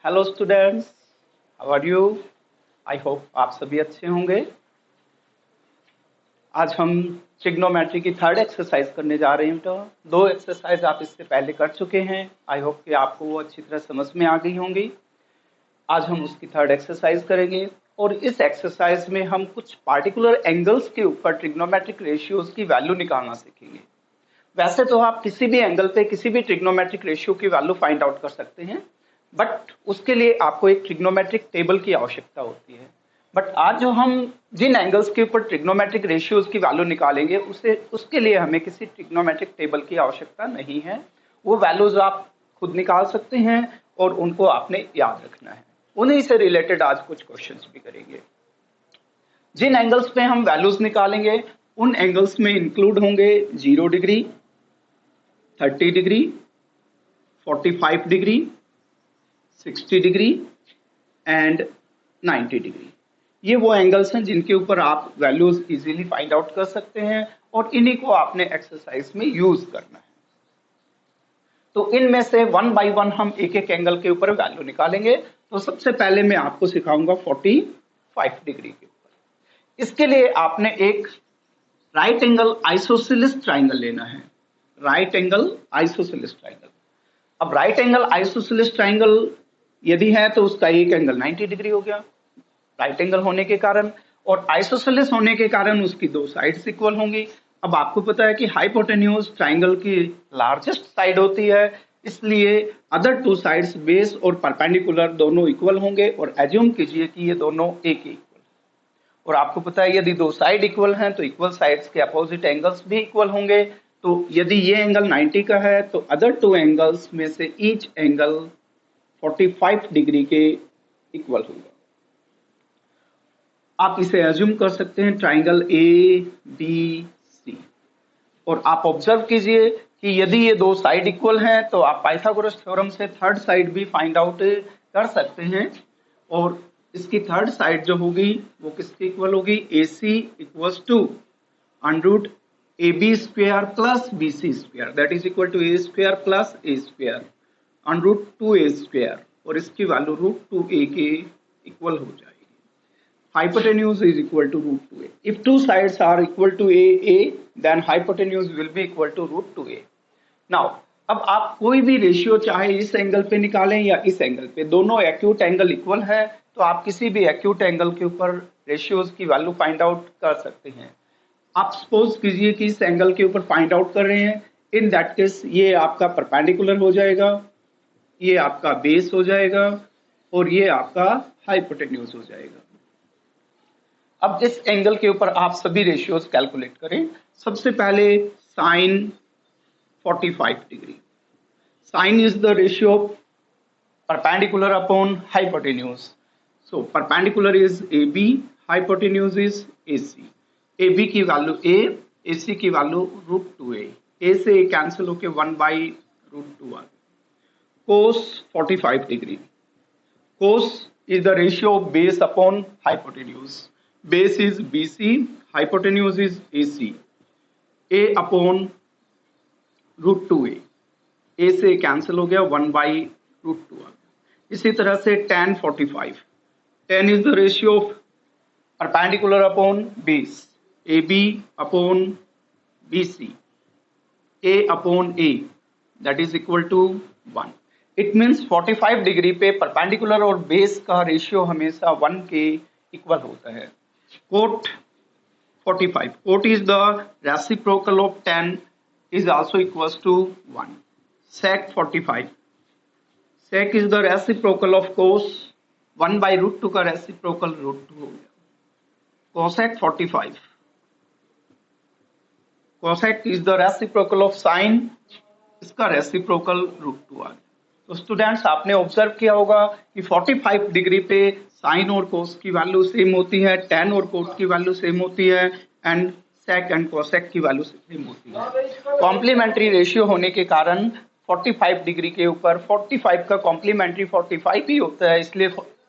Hello students, how are you? I hope आप सभी अच्छे होंगे। आज हम ट्रिग्नोमेट्री की थर्ड एक्सरसाइज करने जा रहे हैं। तो दो एक्सरसाइज आप इससे पहले कर चुके हैं। आई होप कि आपको वो अच्छी तरह समझ में आ गई होंगी। आज हम उसकी थर्ड एक्सरसाइज करेंगे और इस एक्सरसाइज में हम कुछ पार्टिकुलर एंगल्स के ऊपर ट्रिग्नोमेट्रिक रेशियोज की वैल्यू निकालना सीखेंगे। वैसे तो आप किसी भी एंगल पे किसी भी ट्रिग्नोमेट्रिक रेशियो की वैल्यू फाइंड आउट कर सकते हैं, बट उसके लिए आपको एक ट्रिग्नोमेट्रिक टेबल की आवश्यकता होती है। बट आज जो हम जिन एंगल्स के ऊपर ट्रिग्नोमेट्रिक रेशियोज की वैल्यू निकालेंगे उसके लिए हमें किसी ट्रिग्नोमेट्रिक टेबल की आवश्यकता नहीं है। वो वैल्यूज आप खुद निकाल सकते हैं और उनको आपने याद रखना है। उन्हीं से रिलेटेड आज कुछ क्वेश्चंस भी करेंगे। जिन एंगल्स पे हम वैल्यूज निकालेंगे उन एंगल्स में इंक्लूड होंगे 0 degree, 30 degree, 45 degree, 60 degree and 90 degree. ये वो एंगल्स हैं जिनके ऊपर आप वैल्यूज इजीली फाइंड आउट कर सकते हैं और इन्हीं को आपने एक्सरसाइज में यूज करना है। तो इनमें से वन बाय वन हम एक एक एंगल के ऊपर वैल्यू निकालेंगे। तो सबसे पहले मैं आपको सिखाऊंगा 45 डिग्री के ऊपर। इसके लिए आपने एक राइट एंगल आइसोसेलेस ट्राइंगल लेना है। Right angle isosceles triangle. अब राइट एंगल आइसोसेलेस ट्राइंगल यदि है तो उसका एक एंगल 90 डिग्री हो गया राइट एंगल होने के कारण, और आइसोसेलेस होने के कारण उसकी दो साइड्स इक्वल होंगी। अब आपको पता है कि हाइपोटेन्यूज ट्राइंगल की लार्जेस्ट साइड होती है, इसलिए अदर टू साइड्स बेस और परपेंडिकुलर दोनों इक्वल होंगे और एज्यूम कीजिए कि ये दोनों एक ही इक्वल। और आपको पता है यदि दो साइड इक्वल हैं तो इक्वल साइड्स के अपोजिट एंगल्स भी इक्वल होंगे। तो यदि ये एंगल 90 का है तो अदर टू एंगल्स में से ईच एंगल 45 डिग्री के इक्वल होगा। आप इसे एज्यूम कर सकते हैं ट्राइंगल ए बी सी, और आप ऑब्जर्व कीजिए कि यदि ये दो साइड इक्वल हैं तो आप पाइथागोरस थ्योरम से थर्ड साइड भी फाइंड आउट कर सकते हैं। और इसकी थर्ड साइड जो होगी वो किसके इक्वल होगी? A C equals to under A B square plus B C square, that is equal to A square plus A square under 2a square, और इसकी वैल्यू √2a के इक्वल हो जाएगी। Hypotenuse is equal to √2a. If two sides are equal to a, then hypotenuse will be equal to √2a. Now, अब आप कोई भी ratio चाहे इस एंगल पे निकालें या इस एंगल पे, दोनों एक्यूट एंगल इक्वल है तो आप किसी भी एक्यूट एंगल के ऊपर रेशियोज की वैल्यू फाइंड आउट कर सकते हैं। आप सपोज कीजिए कि इस एंगल के ऊपर फाइंड आउट कर रहे हैं, इन दैट केस ये आपका परपेंडिकुलर हो जाएगा, ये आपका बेस हो जाएगा और ये आपका हाइपोटेन्यूज हो जाएगा। अब इस एंगल के ऊपर आप सभी रेशियोज कैलकुलेट करें। सबसे पहले sine 45 degree. Sine is the ratio perpendicular upon hypotenuse. So perpendicular is A B, hypotenuse is A C. A B की वैल्यू ए, सी की वैल्यू √2a। ए से कैंसिल होके 1/√2 आ गया। cos 45 degree. cos is the ratio of base upon hypotenuse. Base is BC, hypotenuse is AC. A upon √2a. A से cancel हो गया 1/√2 आ गया। इसी तरह से tan 45. Tan is the ratio of perpendicular upon base. AB upon BC. A upon A. That is equal to 1. It means 45 degree पे perpendicular और base का रेशियो हमेशा 1 के इक्वल होता है। Cot 45, cot is the reciprocal of tan is also equals to 1. sec 45, sec is the reciprocal of cos, 1/√2 का reciprocal √2 हो गया। cosec 45, cosec is the reciprocal of sin, इसका रेसिप्रोकल √2 आ गया। तो स्टूडेंट्स आपने ऑब्जर्व किया होगा कि 45 डिग्री पे साइन और कोस की वैल्यू सेम होती है, tan और कोट की वैल्यू सेम होती है एंड सेक एंड कोसेक की वैल्यू सेम होती है। कॉम्प्लीमेंट्री रेशियो होने के कारण 45 डिग्री के ऊपर 45 का कॉम्प्लीमेंट्री 45 ही होता है, इसलिए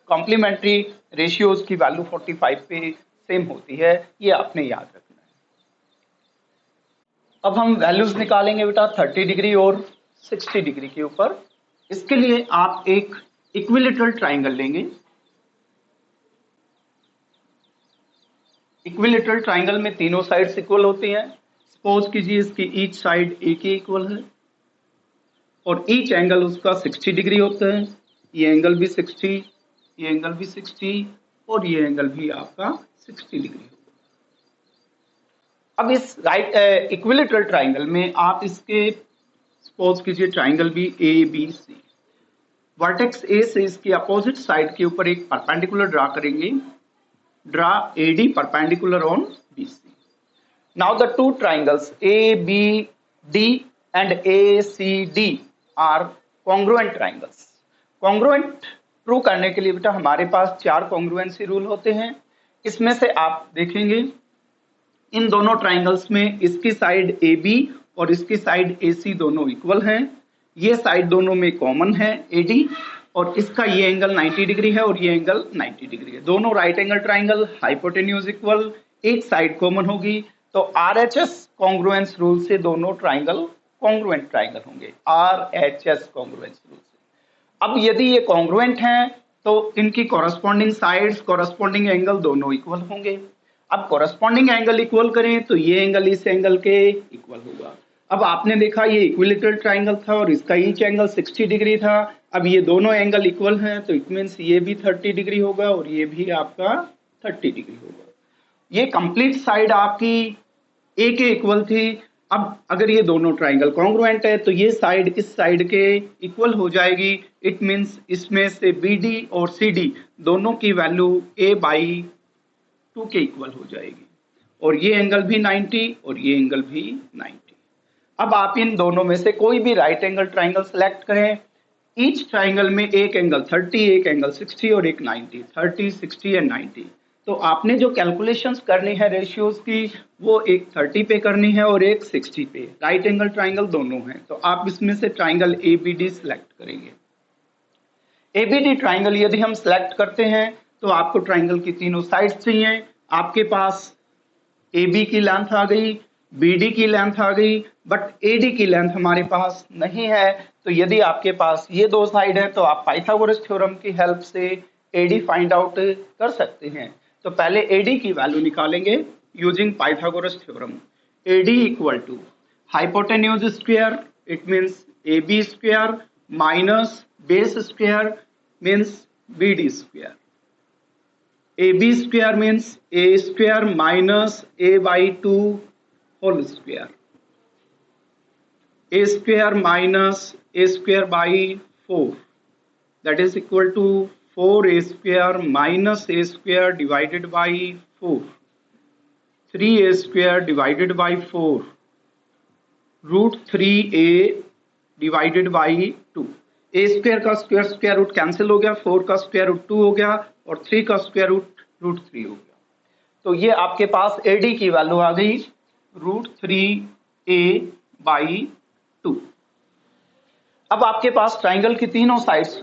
कॉम्प्लीमेंट्री रेशियोज की वैल्यू 45 पे सेम होती है। ये आपने याद रखना है। अब हम वैल्यूज निकालेंगे बेटा 30 डिग्री और 60 डिग्री के ऊपर। इसके लिए आप एक इक्विलेटरल ट्राइंगल लेंगे। इक्विलेटरल ट्राइंगल में तीनों साइड्स इक्वल होती हैं। सपोज कीजिए इसकी ईच साइड ए के इक्वल है और ईच एंगल उसका 60 डिग्री होता है। ये एंगल भी 60, ये एंगल भी 60 और ये एंगल भी आपका 60 डिग्री होगा। अब इस राइट इक्विलेटरल ट्राइंगल में आप इसके सपोज कीजिए ट्राइंगल भी ए बी सी, वर्टेक्स ए से इसकी अपोजिट साइड के ऊपर एक परपेंडिकुलर ड्रा करेंगे। Draw AD perpendicular on BC। Now the two triangles ABD and ACD are congruent triangles. Congruent prove करने के लिए बेटा हमारे पास 4 कॉन्ग्रुएंसी रूल होते हैं। इसमें से आप देखेंगे इन दोनों ट्राइंगल्स में इसकी साइड AB और इसकी साइड AC दोनों इक्वल हैं। ये साइड दोनों में कॉमन है AD और इसका ये एंगल 90 डिग्री है और ये एंगल 90 डिग्री है। दोनों right angle triangle, hypotenuse equal, एक साइड कॉमन होगी तो RHS कॉन्ग्रुएंस रूल से दोनों ट्राइंगल कॉन्ग्रुएंट ट्राइंगल होंगे। RHS कॉन्ग्रुएंस रूल से। अब यदि ये कॉन्ग्रुएंट हैं तो इनकी कॉरस्पॉन्डिंग साइड्स, कॉरस्पॉन्डिंग एंगल दोनों इक्वल होंगे। अब कॉरस्पॉन्डिंग एंगल इक्वल करें तो ये एंगल इस एंगल के इक्वल होगा। अब आपने देखा ये इक्विलेटरल ट्राइंगल था और इसका ईच एंगल 60 डिग्री था। अब ये दोनों एंगल इक्वल हैं तो इट मीन्स ये भी 30 डिग्री होगा और ये भी आपका 30 डिग्री होगा। ये कंप्लीट साइड आपकी ए के इक्वल थी। अब अगर ये दोनों ट्राइंगल कॉन्ग्रुएंट है तो ये साइड इस साइड के इक्वल हो जाएगी। इट मीन्स इसमें से BD और CD दोनों की वैल्यू A/2 के इक्वल हो जाएगी और ये एंगल भी 90 और ये एंगल भी 90। अब आप इन दोनों में से कोई भी राइट एंगल ट्राइंगल सेलेक्ट करें। ईच ट्राइंगल में एक एंगल 30, एक एंगल 60 और एक 90, 30, 60 एंड 90। तो आपने जो कैलकुलेशंस करनी है रेशियोज की वो एक 30 पे करनी है और एक 60 पे। राइट एंगल ट्राइंगल दोनों हैं तो आप इसमें से ट्राइंगल ABD सिलेक्ट करेंगे। ABD ट्राइंगल यदि हम सिलेक्ट करते हैं तो आपको ट्राइंगल की तीनों साइड्स चाहिए। आपके पास AB की लेंथ आ गई, BD की लेंथ आ गई, बट AD की लेंथ हमारे पास नहीं है। तो यदि आपके पास ये दो साइड है तो आप पाइथागोरस थ्योरम की हेल्प से AD फाइंड आउट कर सकते हैं। तो पहले AD की वैल्यू निकालेंगे using Pythagoras theorem. AD equal to hypotenuse square, it means AB square minus base square means BD square. AB square means A square minus A/2 whole square. A square minus A square by 4, that is equal to 4A square minus A square divided by 4. 3A square divided by 4 root 3A divided by 2. A square का square root cancel हो गया, 4 का square root 2 हो गया और 3 का square root 3 हो गया। तो ये आपके पास AD की वैल्यू आ गई रूट 3A/2। अब आपके पास ट्राइंगल की तीनों साइड्स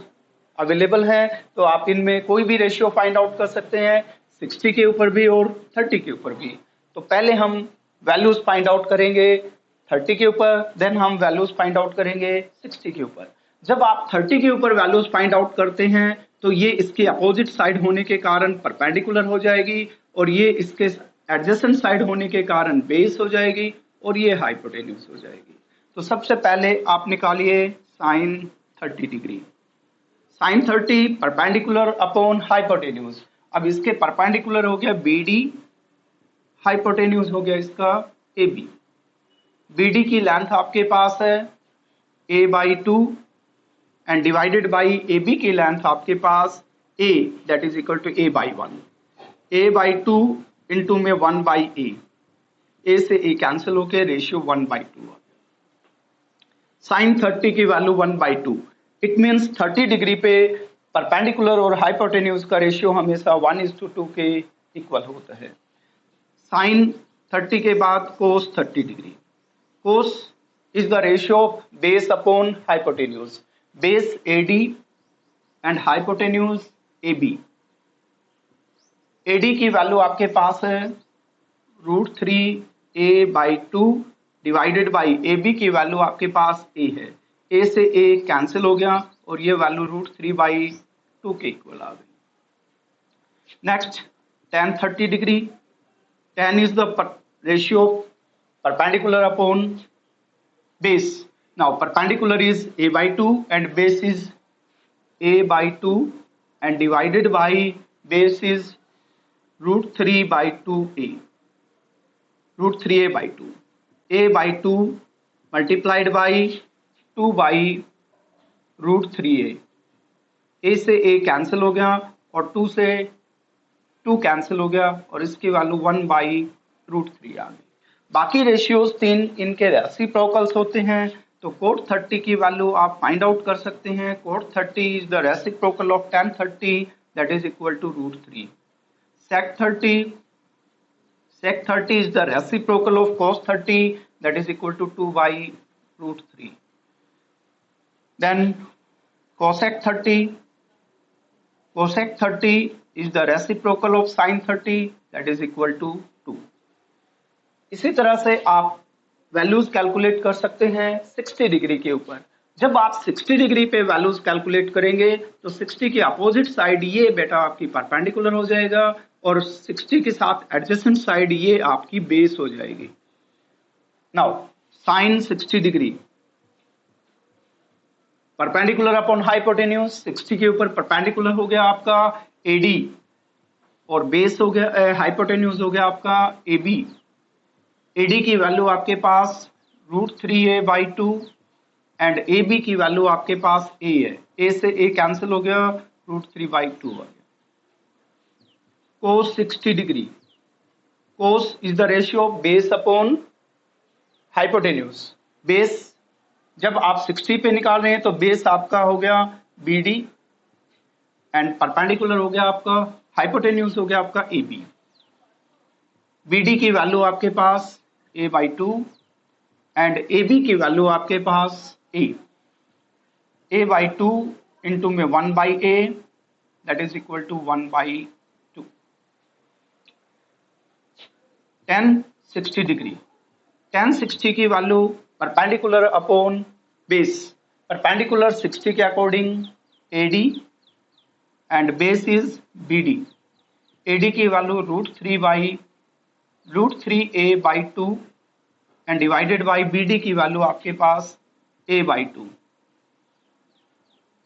अवेलेबल हैं तो आप इनमें कोई भी रेशियो फाइंड आउट कर सकते हैं, 60 के ऊपर भी और 30 के ऊपर भी। तो पहले हम वैल्यूज फाइंड आउट करेंगे 30 के ऊपर, देन हम वैल्यूज फाइंड आउट करेंगे 60 के ऊपर। जब आप 30 के ऊपर वैल्यूज फाइंड आउट करते हैं तो ये इसके अपोजिट साइड होने के कारण परपेंडिकुलर हो जाएगी और ये इसके एडजेसेंट साइड होने के कारण बेस हो जाएगी और ये हाइपोटेन्यूज हो जाएगी। तो सबसे पहले आप निकालिए sine 30 degree. Sine 30 perpendicular upon hypotenuse. अब इसके परपेंडिकुलर हो गया BD, हाइपोटेन्यूज हो गया इसका AB। BD की लेंथ आपके पास है A/2 and divided by AB की लेंथ आपके पास A, that is equal to A/1। A/2 into में 1/A, A से A कैंसिल होके रेशियो 1/2। साइन 30 की वैल्यू 1/2। इट मीन्स 30 डिग्री पे परपेंडिकुलर और हाइपोटेन्यूज का रेशियो हमेशा 1:2 के इक्वल होता है। साइन 30 के बाद cos 30 degree. Cos is the ratio of base upon hypotenuse. Base AD and hypotenuse AB। AD की वैल्यू आपके पास है root 3A/2 divided by AB की वैल्यू आपके पास A है। A से A कैंसिल हो गया और ये वैल्यू रूट 3/2 2 के इक्वल आ गई। Next tan 30 degree, tan is the ratio perpendicular upon base. Now perpendicular is a by 2 and base is a by 2 and divided by base is root 3 by 2a, root 3a by 2, a by 2 multiplied by 2 by root 3a, a से a cancel हो गया और 2 से 2 cancel हो गया और इसकी value 1 by root 3 आ गई। बाकी रेशियोज 3 इनके रेसिप्रोकल्स होते हैं, तो कोट 30 की वैल्यू आप फाइंड आउट कर सकते हैं। Cot 30 is the reciprocal of tan 30 that is equal to root 3। sec 30 is the reciprocal of cos 30 that is equal to 2 by root 3. Then cosec 30 is the reciprocal of sin 30 that is equal to 2. इसी तरह से आप values calculate कर सकते हैं 60 degree के ऊपर। जब आप 60 डिग्री पे वैल्यूज कैलकुलेट करेंगे तो 60 की अपोजिट साइड ये बेटा आपकी परपेंडिकुलर हो जाएगा और 60 के साथ एडजेसेंट साइड ये आपकी बेस हो जाएगी। Now sine 60 degree perpendicular upon hypotenuse, 60 के ऊपर परपेंडिकुलर हो गया आपका एडी और बेस हो गया हाइपोटेन्यूज हो गया आपका एबी। एडी की वैल्यू आपके पास root 3a by 2 and A B की वैल्यू आपके पास ए है, ए से ए कैंसिल हो गया, रूट 3 बाई 2 आ गया। कोस 60 degree, cos is the ratio base upon hypotenuse. Base जब आप 60 पे निकाल रहे हैं तो बेस आपका हो गया बी डी एंड परपेंडिकुलर हो गया आपका हाइपोटेन्यूज हो गया आपका ए बी। बी डी की वैल्यू आपके पास a by 2 and A B की वैल्यू आपके पास a बाई 2 इंटू में 1 by a that is equal to 1 by 2। tan 60 degree, tan 60 की value perpendicular upon base, perpendicular 60 के according AD and base is BD। AD की value root 3a by 2 and divided by BD की value आपके पास a by 2,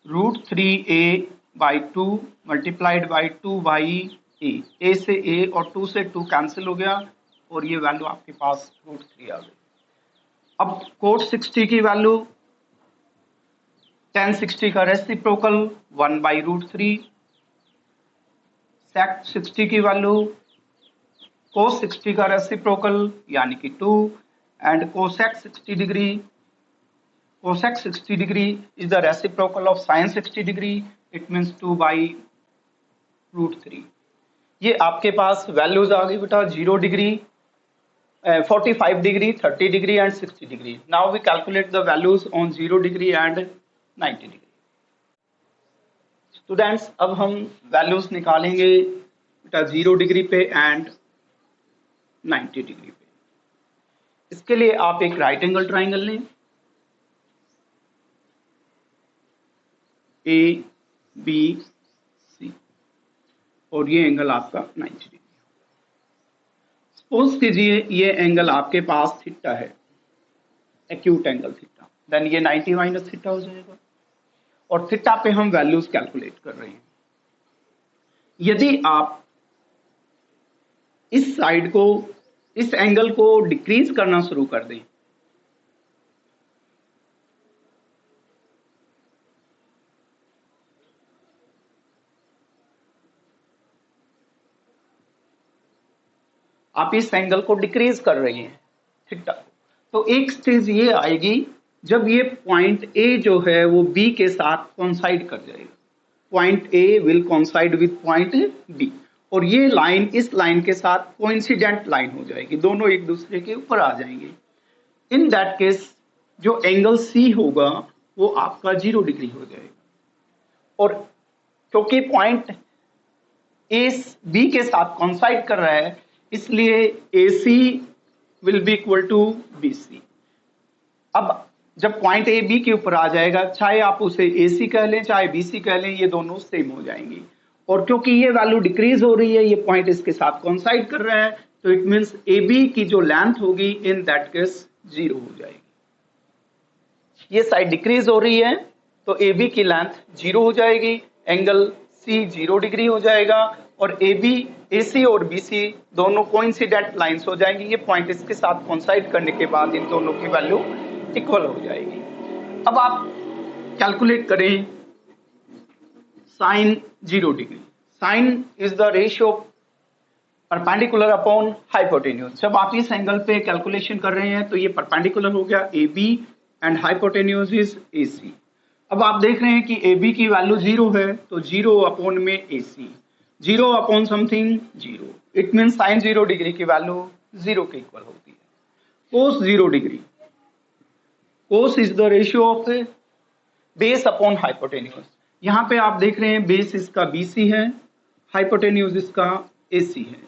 root 3a by 2 multiplied by 2 by a से a और 2 से 2 cancel हो गया और ये वैल्यू आपके पास रूट 3 आ गई। अब कोट 60 की वैल्यू tan 60 का रेसिप्रोकल 1 बाई रूट 3, sec 60 की वैल्यू cos 60 का रेसिप्रोकल यानी कि 2 and cosec 60 degree, cosec 60 degree is the reciprocal of sin 60 degree, it means 2 by root 3। ये आपके पास वैल्यूज आ गई बेटा 0 degree, 45 degree, 30 degree and 60 degree. Now we calculate the values on 0 degree and 90 degree. Students अब हम values निकालेंगे बेटा 0 डिग्री पे एंड 90 डिग्री पे। इसके लिए आप एक राइट एंगल ट्राइंगल लें, ए बी सी और ये एंगल आपका 90 डिग्री। सपोज कीजिए ये एंगल आपके पास थीटा है, एक्यूट एंगल थीटा, देन ये 90 माइनस थीटा हो जाएगा और थीटा पे हम वैल्यूज कैलकुलेट कर रहे हैं। यदि आप इस साइड को, इस एंगल को डिक्रीज करना शुरू कर दें, आप इस एंगल को डिक्रीज कर रहे हैं थीटा, तो एक स्टेज ये आएगी जब ये पॉइंट ए जो है वो बी के साथ कोइंसाइड कर जाएगा। Point A will coincide with point B और ये लाइन इस लाइन के साथ कोइंसिडेंट लाइन हो जाएगी, दोनों एक दूसरे के ऊपर आ जाएंगे। इन दैट केस जो एंगल सी होगा वो आपका 0 डिग्री हो जाएगा और क्योंकि पॉइंट ए बी के साथ कोइंसाइड कर रहा है इसलिए AC will be equal to BC। अब जब पॉइंट ए बी के ऊपर आ जाएगा, चाहे आप उसे ए सी कह लें चाहे बी सी कह लें, ये दोनों सेम हो जाएंगी। और क्योंकि ये वैल्यू डिक्रीज हो रही है, ये पॉइंट इसके साथ कॉन्साइड कर रहा है, तो इट मीन्स ए बी की जो लेंथ होगी इन दैट केस 0 हो जाएगी। ये साइड डिक्रीज हो रही है तो ए बी की लेंथ 0 हो जाएगी, एंगल सी 0 डिग्री हो जाएगा, और ए बी ए सी और बी सी दोनों कोइंसिडेंट लाइंस हो जाएंगी। ये पॉइंट इसके साथ कॉन्साइड करने के बाद इन दोनों की वैल्यू इक्वल हो जाएगी। अब आप कैलकुलेट करें sine 0 degree. Sine is the ratio perpendicular upon hypotenuse. जब आप इस एंगल पे कैलकुलेशन कर रहे हैं तो ये परपेंडिकुलर हो गया A B and hypotenuse is A C. अब आप देख रहे हैं कि ए बी की वैल्यू 0 है, तो 0 अपॉन में ए सी, 0 upon something 0, it mean sine 0 degree की वैल्यू 0 के इक्वल होती है। कोस 0 degree, cos is the ratio of base upon hypotenuse. यहाँ पे आप देख रहे हैं बेस इसका BC है, हाइपोटेन्यूज इसका AC है,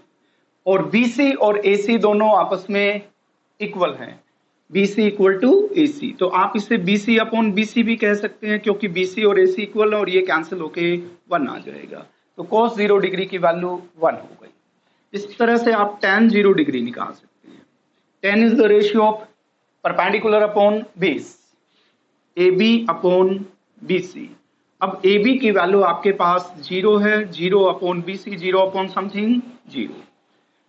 और BC और AC दोनों आपस में इक्वल हैं, BC इक्वल टू AC। तो आप इसे BC अपॉन BC भी कह सकते हैं, क्योंकि BC और AC इक्वल है और ये कैंसिल होके 1 आ जाएगा। तो cos 0 डिग्री की वैल्यू 1 हो गई। इस तरह से आप tan 0 डिग्री निकाल सकते हैं। tan is the ratio of perpendicular upon base, AB upon BC। अब AB की वैल्यू आपके पास 0 है, 0 upon BC, 0 upon something 0।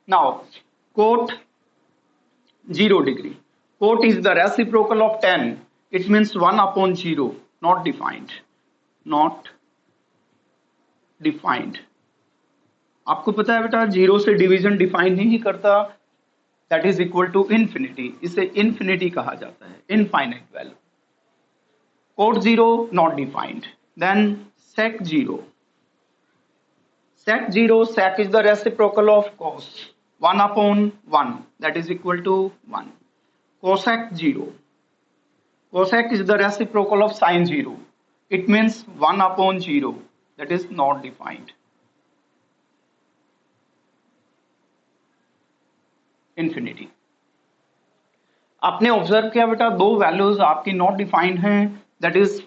Now cot 0 degree, cot is the reciprocal of tan, it means 1 upon 0, not defined, not defined. आपको पता है बेटा 0 से डिवीजन डिफाइन नहीं करता, that is equal to infinity. इसे इन्फिनिटी कहा जाता है, infinite value. Cot 0 not defined, then sec 0, sec 0, sec is the reciprocal of cos, 1 upon 1, that is equal to 1. Cosec 0, cosec is the reciprocal of sin 0, it means 1 upon 0, that is not defined, infinity। आपने observe किया बेटा दो values आपकी not defined that, is इज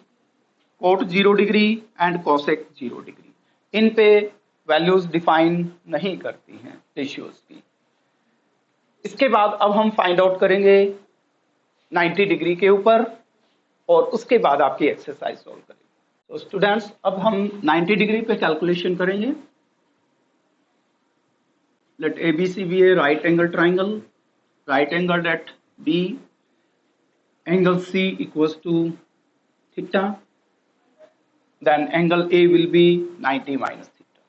कोट 0 degree and cosec 0 degree. इन पे values define नहीं करती हैं रेशियोज की। इसके बाद अब हम फाइंड आउट करेंगे 90 डिग्री के ऊपर, और उसके बाद आपकी एक्सरसाइज सॉल्व करेंगे। तो स्टूडेंट्स अब हम 90 डिग्री पे कैलकुलेशन करेंगे। Let ABC be a right angle triangle, right angled at B, angle C equals to theta, then angle A will be 90 minus theta।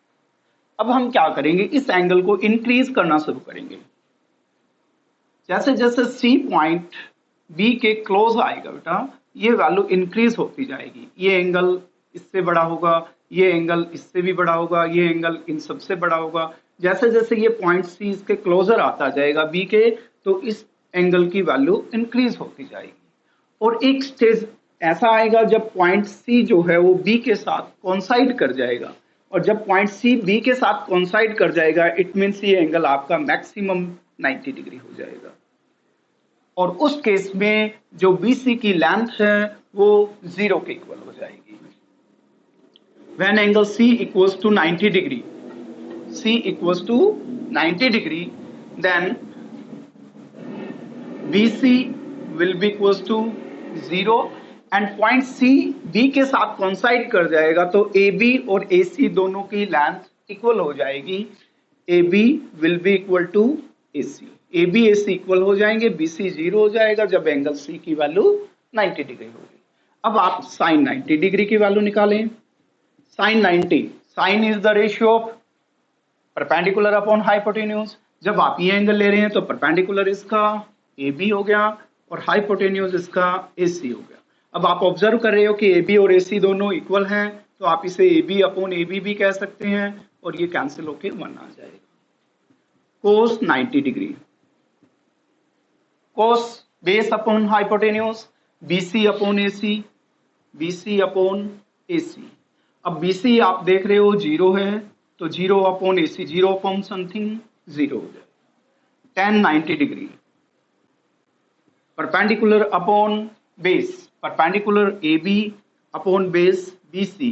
अब हम क्या करेंगे, इस एंगल को इंक्रीज करना शुरू करेंगे। जैसे जैसे C पॉइंट B के क्लोज आएगा बेटा, ये वैल्यू इंक्रीज होती जाएगी। ये एंगल इससे बड़ा होगा, ये एंगल इससे भी बड़ा होगा, ये एंगल इन सबसे बड़ा होगा। जैसे जैसे ये पॉइंट C इसके क्लोजर आता जाएगा B के, तो इस एंगल की वैल्यू इंक्रीज होती जाएगी। और एक स्टेज ऐसा आएगा जब पॉइंट C जो है वो B के साथ कोइंसाइड कर जाएगा, और जब पॉइंट C B के साथ कोइंसाइड कर जाएगा, इट मीन्स ये एंगल आपका मैक्सिमम 90 डिग्री हो जाएगा। और उस केस में जो BC की लेंथ है वो 0 के इक्वल हो जाएगी। When angle C equals to 90 degree, C equals to 90 degree, then BC will be equals to 0, and point C B के साथ कोइंसाइड कर जाएगा, तो AB और AC दोनों की लेंथ इक्वल हो जाएगी। AB will be equal to AC, AB AC equal हो जाएंगे, BC 0 हो जाएगा जब एंगल C की वैल्यू 90 डिग्री होगी। अब आप साइन 90 डिग्री की वैल्यू निकालें। Sine 90, sine is the ratio of perpendicular upon hypotenuse. जब आप ये एंगल ले रहे हैं तो परपेंडिकुलर इसका AB हो गया और हाइपोटेन्यूज इसका AC हो गया। अब आप ऑब्जर्व कर रहे हो कि AB और AC दोनों इक्वल हैं, तो आप इसे AB अपॉन AB भी कह सकते हैं, और ये कैंसिल होके 1 आ जाएगा। Cos 90 degree, cos base upon hypotenuse, BC upon AC, BC upon AC। अब BC आप देख रहे हो 0 है, तो 0 अपॉन AC, 0 अपॉन समथिंग 0 हो जाएगा। tan 90 degree, perpendicular upon base perpendicular A B upon base B C,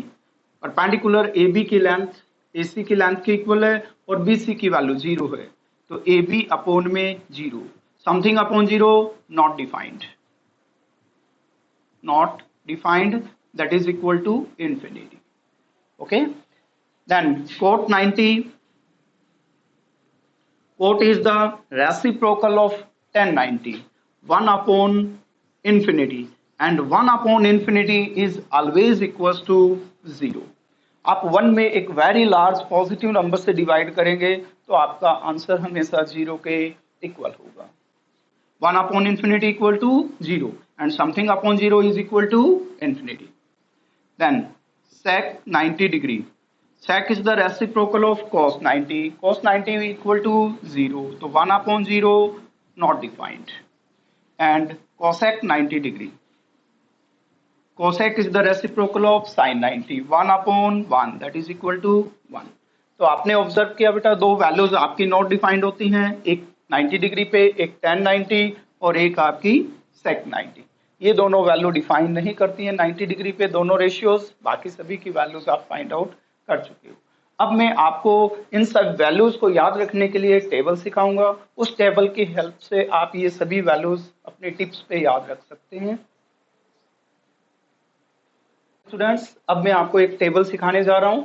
perpendicular A B की लेंथ ए सी की लेंथ के इक्वल है और बी सी की वैल्यू 0 है, तो ए बी अपॉन में 0, something upon 0 not defined, not defined, that is equal to infinity. Okay, then cot 90, cot is the reciprocal of tan 90, 1 upon infinity, and 1 upon infinity is always equals to 0. आप 1 में एक very large positive number से divide करेंगे तो आपका answer हमेशा 0 के equal होगा. 1 upon infinity equal to 0 and something upon 0 is equal to infinity. Then sec 90 degree. Sec is the reciprocal of cos 90. Cos 90 equal to 0. So 1 upon 0 not defined. And cosec 90 degree. Cosec is the reciprocal of sin 90. 1 upon 1 that is equal to 1. तो आपने observe किया बेटा दो values आपकी not defined होती हैं, एक 90 degree पे एक tan 90 और एक आपकी sec 90. ये दोनों वैल्यू डिफाइन नहीं करती हैं 90 डिग्री पे दोनों रेशियोज, बाकी सभी की वैल्यूज आप फाइंड आउट कर चुके हो. अब मैं आपको इन सब वैल्यूज को याद रखने के लिए एक टेबल सिखाऊंगा, उस टेबल की हेल्प से आप ये सभी वैल्यूज अपने टिप्स पे याद रख सकते हैं. स्टूडेंट्स, अब मैं आपको एक टेबल सिखाने जा रहा हूं.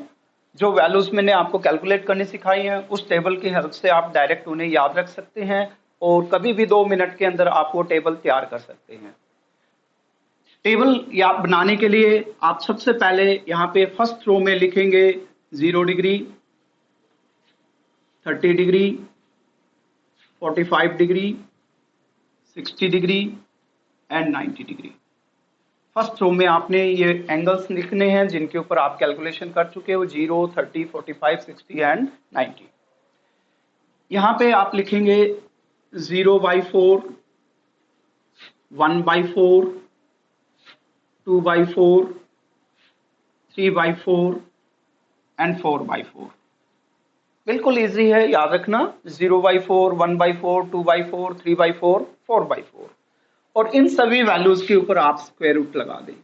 जो वैल्यूज मैंने आपको कैलकुलेट करने सिखाई हैं उस टेबल की हेल्प से आप डायरेक्ट उन्हें याद रख सकते हैं और कभी भी 2 मिनट के अंदर आप वो टेबल तैयार कर सकते हैं. टेबल या बनाने के लिए आप सबसे पहले यहाँ पे फर्स्ट रो में लिखेंगे 0 degree, 30 degree, 45 degree, 60 degree and 90 degree. First row में आपने ये एंगल्स लिखने हैं जिनके ऊपर आप कैलकुलेशन कर चुके हो 0, 30, 45, 60 एंड 90. यहाँ पे आप लिखेंगे 0/4, 1/4, 2/4, 3/4 एंड 4/4. बिल्कुल इजी है याद रखना, 0/4, 1/4, 2/4, 3/4, 4/4 और इन सभी वैल्यूज के ऊपर आप स्क्वायर रूट लगा दें.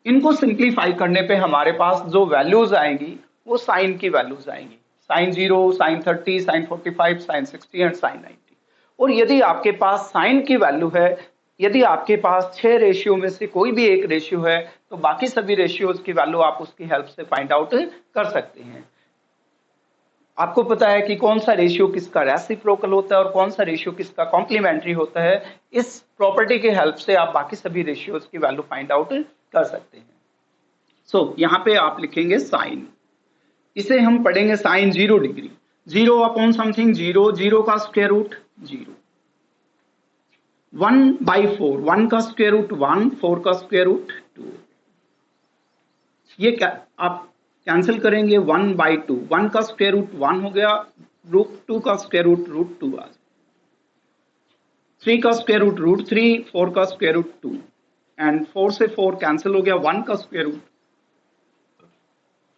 इनको सिंप्लीफाई करने पे हमारे पास जो वैल्यूज आएंगी वो साइन की वैल्यूज आएंगी, sine 0, sine 30, sine 45, sine 60 and sine 90. और यदि आपके पास साइन की वैल्यू है, यदि आपके पास 6 रेशियो में से कोई भी एक रेशियो है तो बाकी सभी रेशियोज की वैल्यू आप उसकी हेल्प से फाइंड आउट कर सकते हैं. आपको पता है कि कौन सा रेशियो किसका रेसिप्रोकल होता है और कौन सा रेशियो किसका कॉम्प्लीमेंट्री होता है. इस प्रॉपर्टी के हेल्प से आप बाकी सभी रेशियोज की वैल्यू फाइंड आउट कर सकते हैं. सो यहाँ पे आप लिखेंगे साइन, इसे हम पढ़ेंगे साइन 0 डिग्री. 0 अपॉन समथिंग 0, 0 का स्क्वायर रूट 0, 1/4, 1 का स्क्वायर रूट 1, 4 का स्क्वायर रूट 2. ये क्या आप कैंसिल करेंगे 1/2, 1 का स्क्वायर रूट 1 हो गया, रूट 2 का स्क्वायर रूट 2 आ जाए, 3 का स्क्वायर रूट 3, 4 का स्क्वायर रूट 2 एंड 4 से 4 कैंसिल हो गया, 1 का स्क्वायर रूट.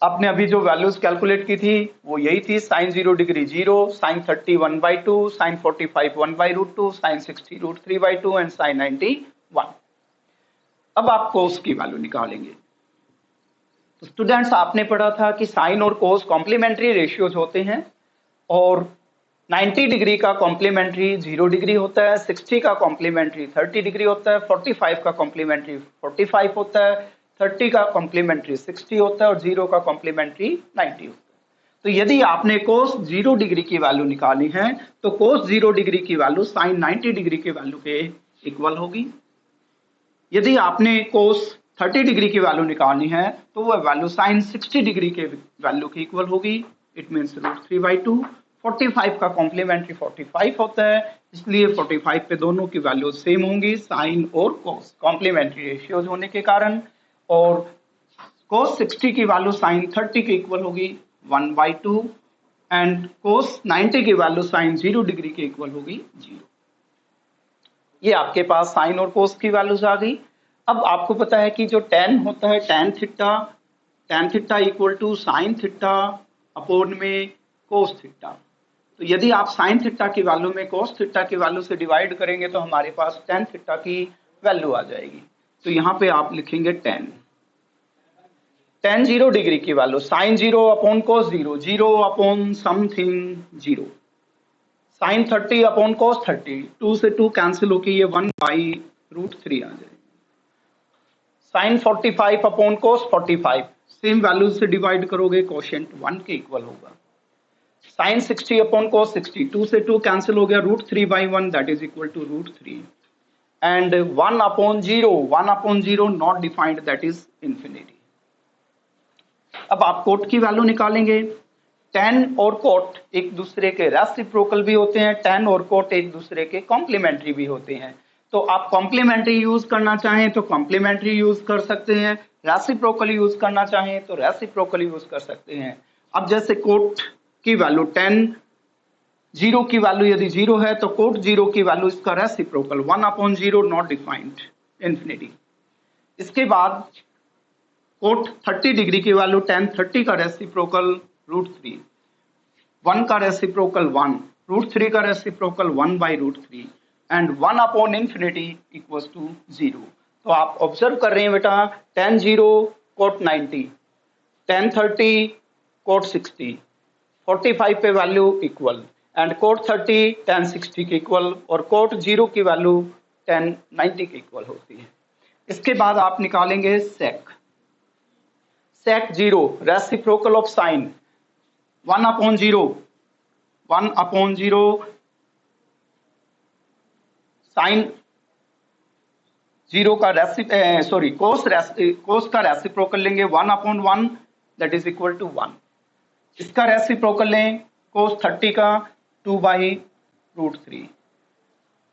आपने अभी जो वैल्यूज कैलकुलेट की थी वो यही थी, sine 0 degree 0, sine 30 1/2, sine 45 1/√2, sine 60 √3/2 and sine 90 1. अब आप कोस की वैल्यू निकालेंगे. तो स्टूडेंट्स आपने पढ़ा था कि साइन और कोस कॉम्प्लीमेंट्री रेशियोज होते हैं और 90 डिग्री का कॉम्प्लीमेंट्री 0 डिग्री होता है, 60 का कॉम्प्लीमेंट्री 30 डिग्री होता है, 45 का कॉम्प्लीमेंट्री 45 होता है, 30 का कॉम्प्लीमेंट्री 60 होता है और 0 का कॉम्प्लीमेंट्री 90 होता है. तो यदि आपने कोस 0 डिग्री की वैल्यू निकाली है तो कोस 0 डिग्री की वैल्यू साइन 90 डिग्री की वैल्यू के इक्वल होगी. यदि आपने कोस 30 डिग्री की वैल्यू निकालनी है तो वह वैल्यू साइन 60 डिग्री के वैल्यू की इक्वल होगी. It means √3/2. 45 का कॉम्प्लीमेंट्री 45 होता है, इसलिए 45 पे दोनों की वैल्यू सेम होंगी साइन और कोस कॉम्प्लीमेंट्री रेशियोज होने के कारण. और कोस 60 की वैल्यू साइन 30 के इक्वल होगी 1/2 एंड कोस 90 की वैल्यू साइन 0 डिग्री के इक्वल होगी 0. ये आपके पास साइन और कोस की वैल्यूज आ गई. अब आपको पता है कि जो tan होता है tan theta equal to sine theta upon में कोस थीटा. तो यदि आप साइन थीटा की वैल्यू में कोस थीटा की वैल्यू से डिवाइड करेंगे तो हमारे पास टेन थीटा की वैल्यू आ जाएगी। तो यहाँ पे आप लिखेंगे टेन 0 डिग्री की value sine 0 upon cos 0, 0 upon something 0, sine 30 upon cos 30, 2 से 2 कैंसिल होके ये 1/√3 आ जाएगी। Sine 45 upon cos 45, same value से डिवाइड करोगे कोशेंट 1 के इक्वल होगा। साइन 60 अपॉन कोस 60, 2 से 2 कैंसिल हो गया, √3/1 that is equal to √3, and 1/0 not defined that is infinity. अब आप कोट की वैल्यू निकालेंगे। tan और कोट एक दूसरे के रेसिप्रोकल भी होते हैं, tan और कोट एक दूसरे के कॉम्प्लीमेंट्री भी होते हैं। तो आप कॉम्प्लीमेंट्री यूज करना चाहें तो कॉम्प्लीमेंट्री यूज कर सकते हैं, रेसिप्रोकल यूज करना चाहें तो रेसिप्रोकल यूज कर सकते हैं। अब जैसे कोट की वैल्यू tan 0 की वैल्यू यदि 0 है तो कोट 0 की वैल्यू इसका रेसिप्रोकल 1/0 नॉट डिफाइंड इंफिनिटी। इसके बाद कोट 30 डिग्री की वैल्यू tan 30 का रेसिप्रोकल √3, 1 का रेसिप्रोकल 1, √3 का रेसिप्रोकल 1/√3 एंड 1/∞ इक्वल्स टू 0। तो आप ऑब्जर्व कर रहे हैं बेटा tan 0 कोट 90, tan 30 कोट 60, 45 पे value equal and cot 30 tan 60 के इक्वल और कोट 0 की वैल्यू tan 90 के इक्वल होती है। इसके बाद आप निकालेंगे sec 0 reciprocal of sine 1/0 sine 0 का कोस का रेसिप्रोकल लेंगे 1/1 दैट इज इक्वल टू 1। इसका रेसिप्रोकल लें कोस 30 का 2/√3,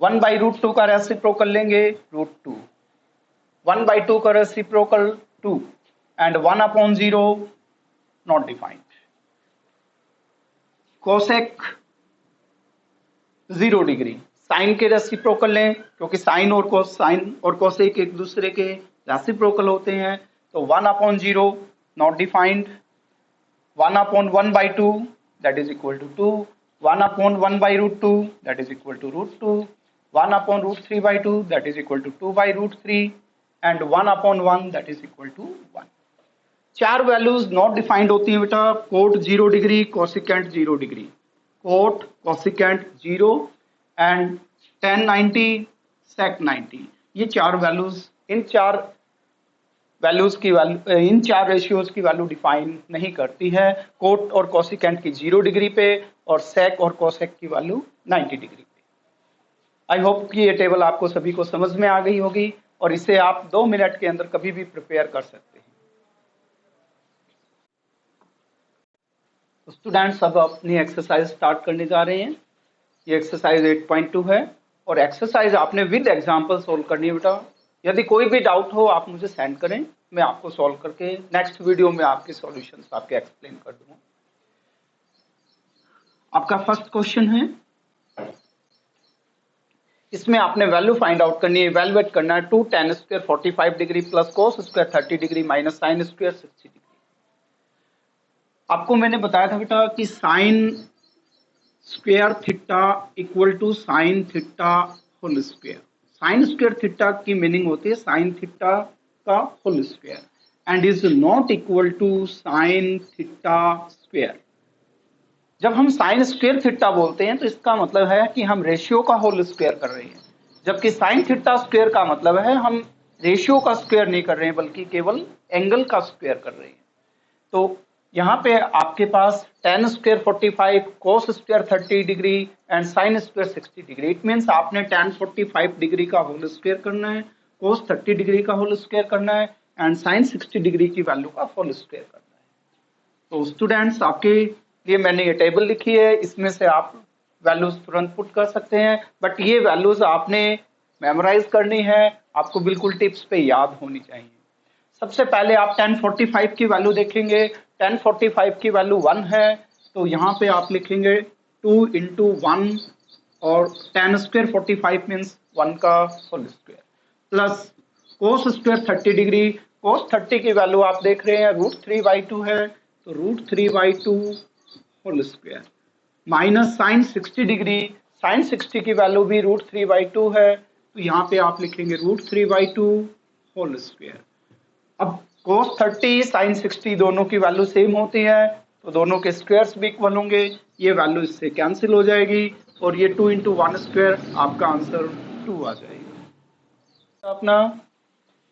1/√2 का रेसिप्रोकल लेंगे √2, 1/2 का reciprocal 2 and 1/0 not defined. Cosec 0 degree sign के रेसिप्रोकल लें क्योंकि साइन और कोसेक एक दूसरे के रेसिप्रोकल होते हैं। तो 1/0 not defined, 1/1/2 that is equal to 2, 1/1/√2 that is equal to √2, 1/√3/2 that is equal to 2/√3 and 1/1 that is equal to 1। चार वैल्यूज नॉट डिफाइंड होती हैं बेटा, cot 0 degree, cosecant 0 degree, cot cosecant 0 and tan 90 sec 90। ये चार values, इन चार ratios की value define नहीं करती है, कोट और कोसिकेंट की 0 डिग्री पे और सेक और कोसेक की वैल्यू 90 डिग्री पे। आई होप कि ये टेबल आपको सभी को समझ में आ गई होगी और इसे आप 2 मिनट के अंदर कभी भी प्रिपेयर कर सकते हैं। तो स्टूडेंट्स अब अपनी एक्सरसाइज स्टार्ट करने जा रहे हैं। ये एक्सरसाइज 8.2 है और एक्सरसाइज आपने विद एग्जांपल सोल्व करनी है बेटा। यदि कोई भी डाउट हो आप मुझे सेंड करें, मैं आपको सॉल्व करके नेक्स्ट वीडियो में आपके सॉल्यूशंस आपके एक्सप्लेन कर दूंगा। आपका फर्स्ट क्वेश्चन है, इसमें आपने वैल्यू फाइंड आउट करनी है, इवैल्यूएट करना है 2 tan square 45 degree plus cos square 30 degree minus sine square 60 degree. आपको मैंने बताया था बेटा कि sine square theta equal to sine theta whole square. Sine square theta की मीनिंग होती है साइन थीटा का whole square and is not equal to sine theta square. जब हम साइन स्क्वायर थीटा बोलते हैं तो इसका मतलब है कि हम रेशियो का होल स्क्वायर कर रहे हैं, जबकि साइन थीटा स्क्वायर का मतलब है हम रेशियो का स्क्वायर नहीं कर रहे हैं बल्कि केवल एंगल का स्क्वायर कर रहे हैं। तो यहाँ पे आपके पास tan square 45, cos square 30 degree and sign square 60 degree. It means आपने tan 45 डिग्री का होल स्क्वायर करना है, कोस 30 डिग्री का होल स्क्वायर करना है एंड साइन 60 डिग्री की वैल्यू का होल स्क्वायर करना है। तो स्टूडेंट्स आपके लिए मैंने ये टेबल लिखी है, इसमें से आप वैल्यूज तुरंत पुट कर सकते हैं, बट ये वैल्यूज आपने मेमोराइज करनी है, आपको बिल्कुल टिप्स पे याद होनी चाहिए। सबसे पहले आप tan 45 की वैल्यू देखेंगे, tan 45 की वैल्यू 1 है तो यहाँ पे आप लिखेंगे 2 into 1 और tan स्क्वायर 45 मीन्स 1 का whole square plus cos square 30 degree, cos 30 की वैल्यू आप देख रहे हैं √3/2 है तो √3/2 whole square minus sine 60 degree, sine 60 की वैल्यू भी √3/2 है, तो यहाँ पे आप लिखेंगे √3/2 होल स्क्वायर। अब cos 30 साइन 60 दोनों की वैल्यू सेम होती है, तो दोनों के स्क्वायर्स भी इक्वल होंगे, ये वैल्यू इससे कैंसिल हो जाएगी और ये 2 × 1 स्क्वायर आपका आंसर 2 आ जाएगा। अपना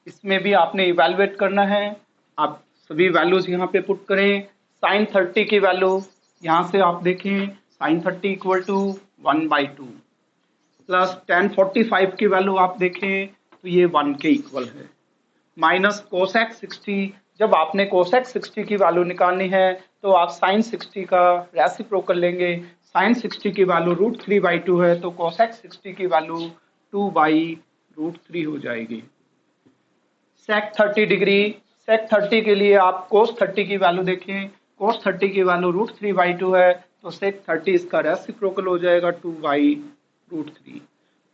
इसमें भी आपने इवैल्यूएट करना है, आप सभी वैल्यूज यहाँ पे पुट करें। साइन 30 की वैल्यू यहाँ से आप देखें, sine 30 equal to 1/2 plus tan 45 की वैल्यू आप देखें तो ये 1 के इक्वल है, माइनस कोसेक 60, जब आपने कोसेक 60 की वैल्यू निकालनी है तो आप साइन 60 का रेसिप्रोकल लेंगे, साइन 60 की वैल्यू √3/2 है, तो कोसेक 60 की वैल्यू 2/√3 हो जाएगी। सेक 30 डिग्री, सेक 30 के लिए आप कोस 30 की वैल्यू देखें, कोस 30 की वैल्यू √3/2 है, तो सेक 30 इसका रेसिप्रोकल हो जाएगा 2/√3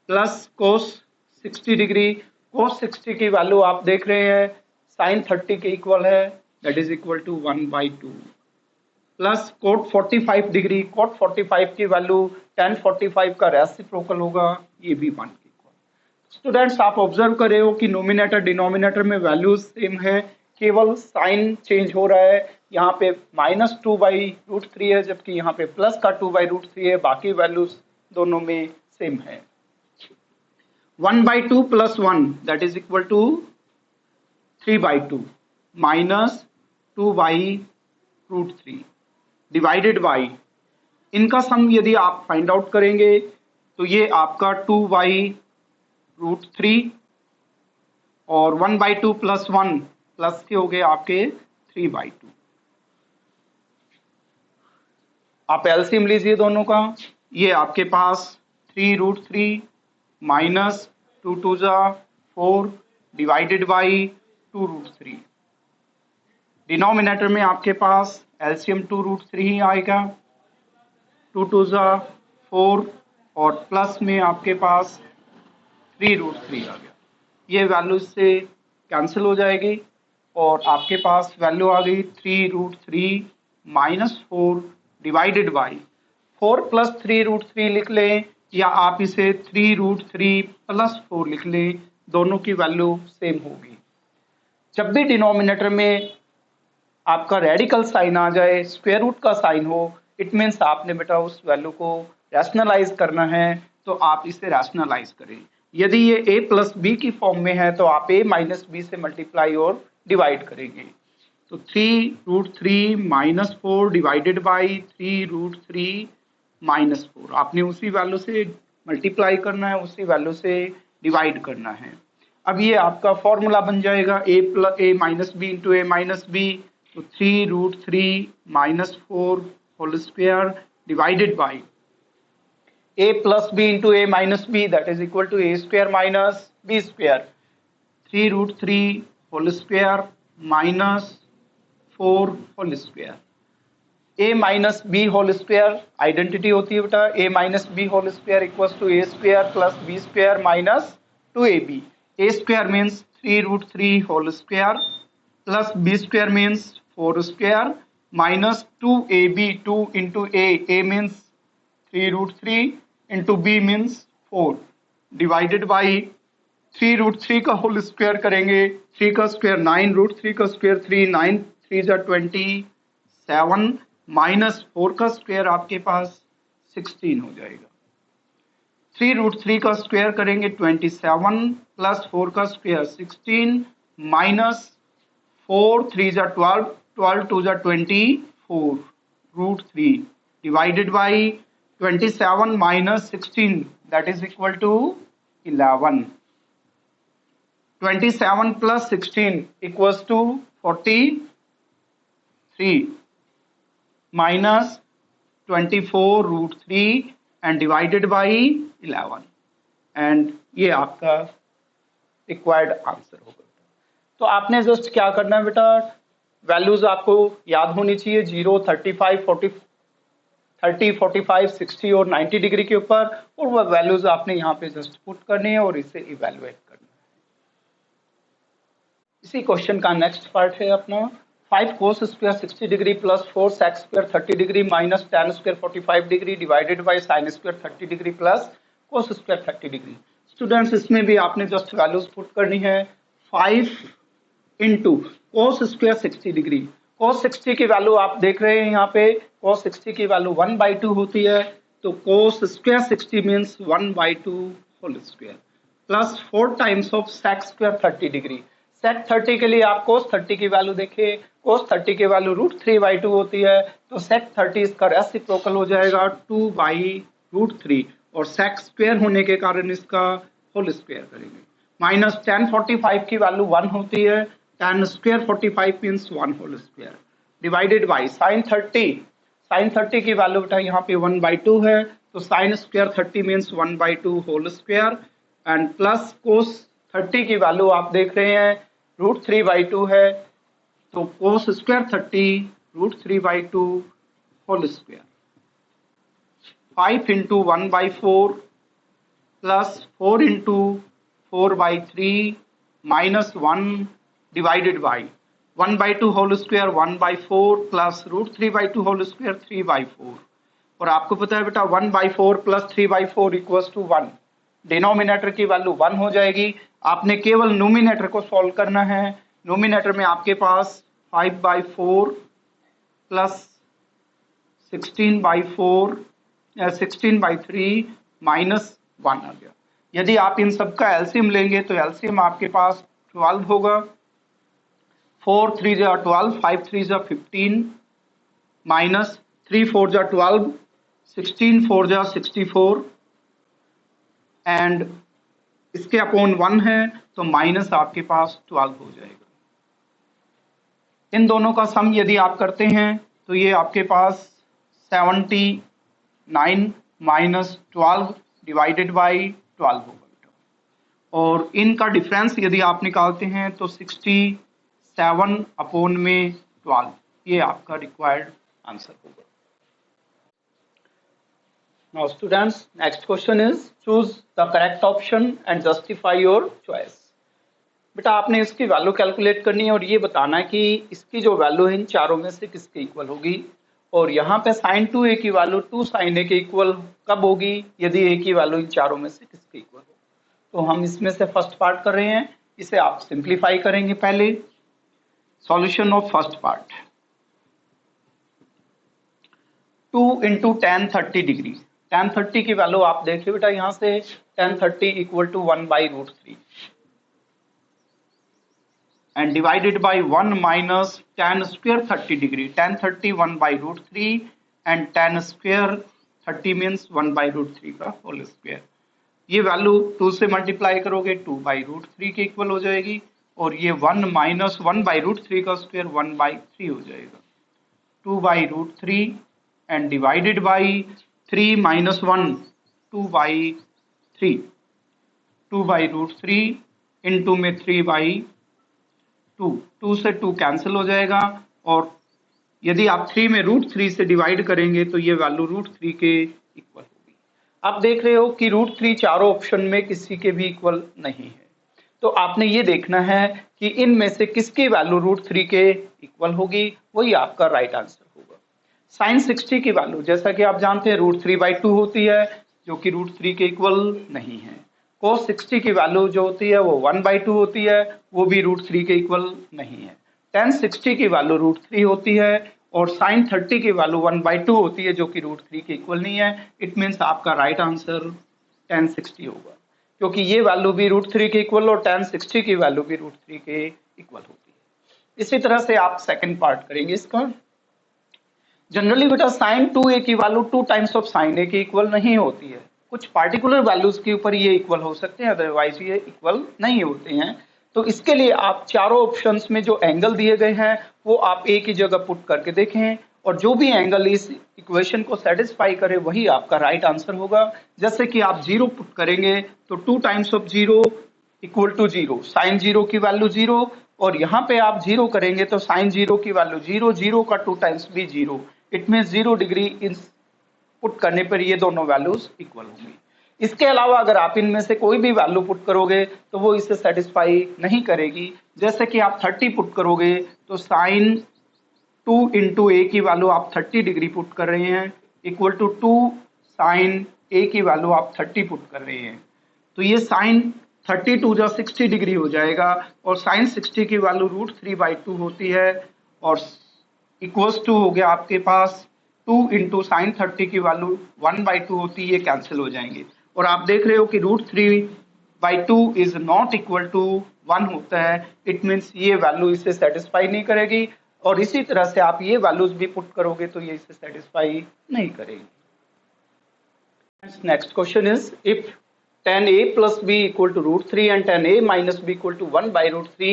प्लस कोस 60 डिग्री, कोस 60 की वैल्यू आप देख रहे हैं साइन 30 के इक्वल है, that is equal to 1/2 plus cot 45 degree, cot 45 की वैल्यू tan 45 का रेसिप्रोकल होगा, ये भी 1 के इक्वल। स्टूडेंट्स आप ऑब्जर्व कर रहे हो कि नोमिनेटर डिनोमिनेटर में वैल्यूज सेम है, केवल साइन चेंज हो रहा है, यहाँ पे -2/√3 है जबकि यहाँ पे प्लस का 2/√3 है, बाकी वैल्यूज दोनों में सेम है। 1/2 plus 1 that is equal to 3/2 minus 2/√3 divided by, इनका सम यदि आप फाइंड आउट करेंगे तो ये आपका 2/√3 और 1/2 प्लस 1 प्लस के हो गए आपके 3/2। आप एलसीएम लीजिए दोनों का, ये आपके पास 3√3 माइनस 2 2 4 डिवाइडेड बाई 2√3, डिनोमिनेटर में आपके पास एलसीएम 2√3 ही आएगा, 2 2 4 और प्लस में आपके पास 3√3 आ गया, ये वैल्यू से कैंसिल हो जाएगी और आपके पास वैल्यू आ गई 3√3 माइनस 4 डिवाइडेड बाई 4 प्लस 3√3 लिख लें या आप इसे 3√3 प्लस 4 लिख लें, दोनों की वैल्यू सेम होगी। जब भी डिनोमिनेटर में आपका रेडिकल साइन आ जाए, स्क्वायर रूट का साइन हो, इट मीन्स आपने बेटा उस वैल्यू को रैशनलाइज करना है, तो आप इसे रैशनलाइज करें। यदि ये a प्लस बी की फॉर्म में है तो आप a माइनस बी से मल्टीप्लाई और डिवाइड करेंगे, तो 3√3 माइनस 4 डिवाइडेड बाई 3√3 माइनस 4, आपने उसी वैल्यू से मल्टीप्लाई करना है, उसी वैल्यू से डिवाइड करना है। अब ये आपका फॉर्मूला बन जाएगा a minus B into a minus B, तो 3√3 minus 4 whole square divided by a plus B into a minus B that is equal to a स्क्वायर minus b square, 3√3 whole square minus 4 whole square, a minus B whole square identity होती है बेटा, a minus B whole square equals to a square plus b square minus 2ab, a square means 3√3 whole square plus b square means 4 square minus 2ab, 2 into a means 3√3 into b means 4 divided by 3√3 का whole square करेंगे, 3 का square 9, √3 का square 3, 9 3 जा 27 minus 4 का square आपके पास 16 हो जाएगा। 3√3 का स्क्वायर करेंगे 27 प्लस 4 का स्क्वायर 16 माइनस 4 3 जा 12, 12 2 जा 24 √3 divided by 27 minus 16 that is equal to 11, 27 plus 16 equals to 43 minus 24√3 and divided by 11 and ये आपका रिक्वायर्ड आंसर होगा। तो आपने जस्ट क्या करना है बेटा, वैल्यूज आपको याद होनी चाहिए 0, 35, 40, 30, 45, 60 और 90 डिग्री के ऊपर, और वह वैल्यूज आपने यहाँ पे जस्ट पुट करनी है और इसे इवेलुएट करना है। इसी क्वेश्चन का नेक्स्ट पार्ट है अपना 5 cos square 60 degree plus 4 sec square 30 degree minus tan square 45 degree divided by sin square 30 degree plus cos square 30 degree. Students इसमें भी आपने जस्ट वैल्यूज पुट करनी है। 5 into cos square 60 degree, cos 60 की वैल्यू आप देख रहे हैं यहाँ पे, cos 60 की वैल्यू 1/2 होती है, तो cos square 60 means 1/2 whole square plus 4 times of sec square 30 degree. sec 30 के लिए आप cos 30 की वैल्यू देखिए, cos 30 की वैल्यू √3/2 होती है, तो sec 30 इसका रेसिप्रोकल हो जाएगा 2/√3 और sec स्क्वायर होने के कारण इसका होल स्क्वायर करेंगे। माइनस tan 45 की वैल्यू 1 होती है, tan square 45 means 1 whole square divided by sin 30 की वैल्यू बेटा यहाँ पे 1/2 है, तो sin square 30 means 1/2 whole square and plus cos 30 की वैल्यू आप देख रहे हैं √3/2 है, तो cos square 30 √3/2 whole square. 5 into 1/4 plus 4 into 4/3 minus 1 divided by 1/2 whole square 1/4 plus √3/2 whole square 3/4। और आपको पता है बेटा 1/4 प्लस 3/4 इक्वल्स टू 1, डिनोमिनेटर की वैल्यू 1 हो जाएगी। आपने केवल नोमिनेटर को सॉल्व करना है। नोमिनेटर में आपके पास 5/4 प्लस 16/3 माइनस 1 आ गया। यदि आप इन सब का एलसीएम लेंगे तो एलसीएम आपके पास 12 होगा। 4 3 जा 12, 5 3 जा 15 माइनस 3 4 जा 12, 16 4 जा 64 एंड इसके अपॉन 1 है तो माइनस आपके पास 12 हो जाएगा। इन दोनों का सम यदि आप करते हैं तो ये आपके पास 79 माइनस 12 डिवाइडेड बाई 12 होगा, और इनका डिफरेंस यदि आप निकालते हैं तो 67 अपॉन में 12, ये आपका रिक्वायर्ड आंसर होगा। Now students, next question is choose the correct option and justify your choice। बेटा आपने इसकी वैल्यू कैलकुलेट करनी है और ये बताना है कि इसकी जो वैल्यू है इन चारों में से किसके इक्वल होगी। और यहाँ पे sin 2a की वैल्यू 2 sin a के इक्वल कब होगी, यदि a की वैल्यू इन चारों में से किसके इक्वल हो। तो हम इसमें से फर्स्ट पार्ट कर रहे हैं, इसे आप सिंप्लीफाई करेंगे। पहले solution of first part, 2 into tan 30 degree, tan 30 की वैल्यू आप देखिए बेटा यहाँ से tan 30 equal to 1/√3 and divided by 1 minus tan square 30 degree, tan 30 1/√3 and tan square 30 means 1/√3 का होल स्क्वायर। ये वैल्यू 2 से मल्टीप्लाई करोगे 2/√3 के इक्वल हो जाएगी, और ये 1 माइनस 1/√3 का स्क्वायर 1/3 हो जाएगा, 2/√3 and divided by 3 minus 1 2/3, 2/√3 into में 3/2, 2 से 2 कैंसिल हो जाएगा, और यदि आप 3 में √3 से डिवाइड करेंगे तो ये वैल्यू √3 के इक्वल होगी। आप देख रहे हो कि √3 चारों ऑप्शन में किसी के भी इक्वल नहीं है, तो आपने ये देखना है कि इनमें से किसकी वैल्यू √3 के इक्वल होगी, वही आपका राइट आंसर होगा। sin 60 की वैल्यू जैसा कि आप जानते हैं √3/2 होती है, जो कि √3 के इक्वल नहीं है। cos 60 की वैल्यू जो होती है वो 1/2 होती है, वो भी √3 के इक्वल नहीं है। tan 60 की वैल्यू √3 होती है, और sin 30 की वैल्यू 1/2 होती है, जो कि √3 के इक्वल नहीं है। इट मीन्स आपका राइट आंसर tan 60 होगा, क्योंकि ये वैल्यू भी √3 के इक्वल और tan 60 की वैल्यू भी √3 के इक्वल होती है। इसी तरह से आप सेकंड पार्ट करेंगे इसका। जनरली बेटा sin 2a की value 2 times of sin a के इक्वल नहीं होती है, कुछ पार्टिकुलर वैल्यूज के ऊपर ये इक्वल हो सकते हैं, अदरवाइज ये इक्वल नहीं होते हैं। तो इसके लिए आप चारों ऑप्शंस में जो एंगल दिए गए हैं वो आप a की जगह पुट करके देखें, और जो भी एंगल इस इक्वेशन को सेटिस्फाई करे वही आपका राइट आंसर होगा। जैसे कि आप 0 पुट करेंगे तो 2 times of 0 equal to 0, sine 0 की वैल्यू 0, और यहाँ पे आप 0 करेंगे तो साइन 0 की वैल्यू 0, 0 का 2 टाइम्स भी 0, it mean 0 degree in put करने पर ये दोनों वैल्यूज इक्वल होंगी। इसके अलावा अगर आप इनमें से कोई भी वैल्यू पुट करोगे तो वो इसे सेटिस्फाई नहीं करेगी। जैसे कि आप 30 पुट करोगे तो साइन 2 इंटू ए की वैल्यू आप 30 डिग्री पुट कर रहे हैं इक्वल टू 2 साइन ए की वैल्यू आप 30 पुट कर रहे हैं, तो ये साइन 32 जा 60 डिग्री हो जाएगा और साइन 60 की वैल्यू √3/2 होती है और इक्वल्स टू हो गया आपके पास 2 इंटू साइन 30 की वैल्यू 1/2 होती है, ये कैंसिल हो जाएंगे और आप देख रहे हो कि √3/2 इज नॉट इक्वल टू 1 होता है। इट मीन्स ये वैल्यू इसे सेटिस्फाई नहीं करेगी और इसी तरह से आप ये वैल्यूज भी पुट करोगे तो ये इसे सेटिस्फाई नहीं करेगी। Next question is if tan a plus b equal to √3 and tan a minus b equal to 1/√3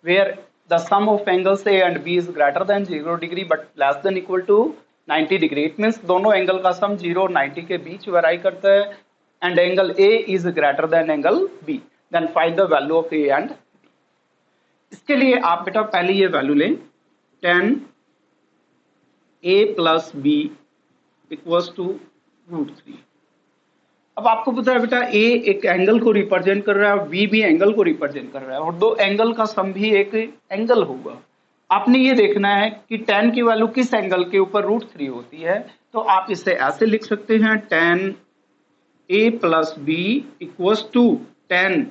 where the sum of angles a and b is greater than 0 degree but less than equal to 90 degree। It means दोनों angle का सम 0 और 90 के बीच वेराई करता है and angle a is greater than angle b, then find the value of a and b। इसके लिए आप बेटा पहले ये वैल्यू लें tan a plus b equals to √3। अब आपको पता है बेटा ए एक एंगल को रिप्रेजेंट कर रहा है और बी भी एंगल को रिप्रेजेंट कर रहा है और दो एंगल का सम भी एक एंगल होगा। आपने ये देखना है कि tan की वैल्यू किस एंगल के ऊपर √3 होती है, तो आप इसे ऐसे लिख सकते हैं tan a plus b equals to tan,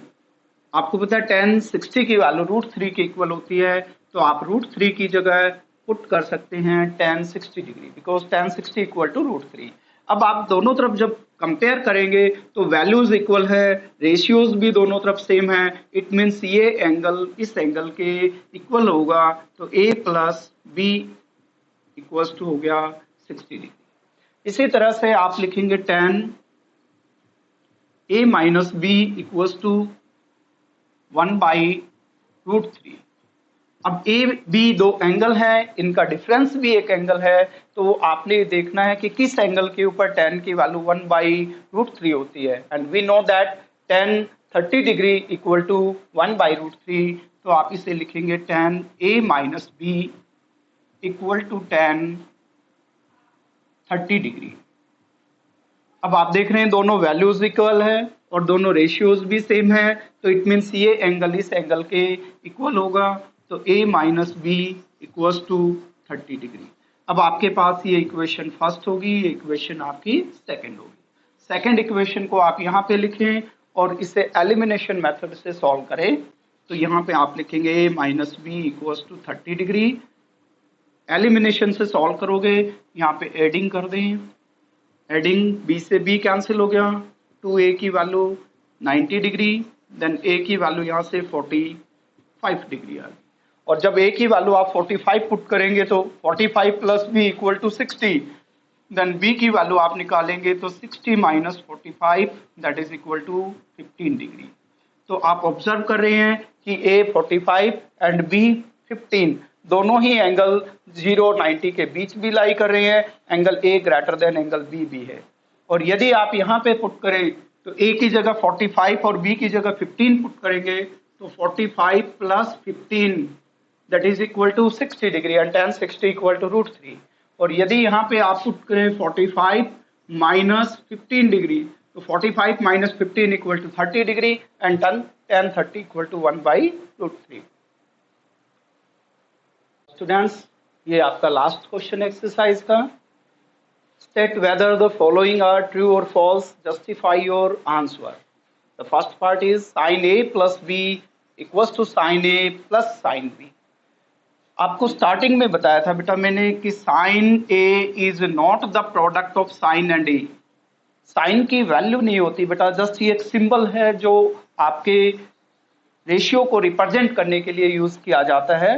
आपको पता है tan 60 की वैल्यू √3 के इक्वल होती है, तो आप √3 की जगह पुट कर सकते हैं tan 60 degree because tan 60 equal to √3। अब आप दोनों तरफ जब कंपेयर करेंगे तो वैल्यूज इक्वल है, रेशियोज भी दोनों तरफ सेम है, इट मीन्स ये एंगल इस एंगल के इक्वल होगा, तो a plus B equals to हो गया 60 डिग्री। इसी तरह से आप लिखेंगे tan a minus B equals to 1/√3। अब ए बी दो एंगल है, इनका डिफरेंस भी एक एंगल है, तो आपने देखना है कि किस एंगल के ऊपर tan की वैल्यू 1/√3 होती है and we know that tan 30 degree equal to 1/√3, तो आप इसे लिखेंगे tan a minus B equal to tan 30 degree. अब आप देख रहे हैं दोनों वैल्यूज इक्वल है और दोनों रेशियोज भी सेम है, तो इट मीन्स ये एंगल इस एंगल के इक्वल होगा, तो a minus B equals to 30 degree. अब आपके पास ये इक्वेशन फर्स्ट होगी, ये इक्वेशन आपकी सेकंड होगी। सेकंड इक्वेशन को आप यहाँ पे लिखें और इसे एलिमिनेशन मेथड से सॉल्व करें, तो यहाँ पे आप लिखेंगे a minus B equals to 30 degree. Elimination से सॉल्व करोगे, यहाँ पे एडिंग कर दें, एडिंग b से b कैंसिल हो गया, 2a की वैल्यू 90 डिग्री, देन a की वैल्यू यहाँ से 45 डिग्री आ गई और जब a की वैल्यू आप 45 पुट करेंगे तो 45 plus b equal to 60, then b की वैल्यू आप निकालेंगे तो 60 minus 45 that is equal to 15 degree. तो आप ऑब्जर्व कर रहे हैं कि a 45 एंड b 15 दोनों ही एंगल 0 और 90 के बीच भी लाई कर रहे हैं, angle a greater than angle b भी है। और यदि आप यहाँ पे पुट करें तो a की जगह 45 और b की जगह 15 पुट करेंगे तो 45 plus 15 that is equal to 60 degree and tan 60 equal to √3। और यदि यहाँ पे आप पुट करें 45 माइनस 15 डिग्री तो 45 minus 15 equal to 30 degree and tan 30 equal to 1/√3। Students, ये आपका लास्ट क्वेश्चन एक्सरसाइज का। State whether the following are true or false, justify your answer। The first part is sin a plus b equals to sin a plus sin b। आपको starting में बताया था बेटा मैंने कि sin a is not the product of sin and a। Sine की वैल्यू नहीं होती बेटा, जस्ट ये एक सिंबल है जो आपके रेशियो को रिप्रेजेंट करने के लिए यूज किया जाता है,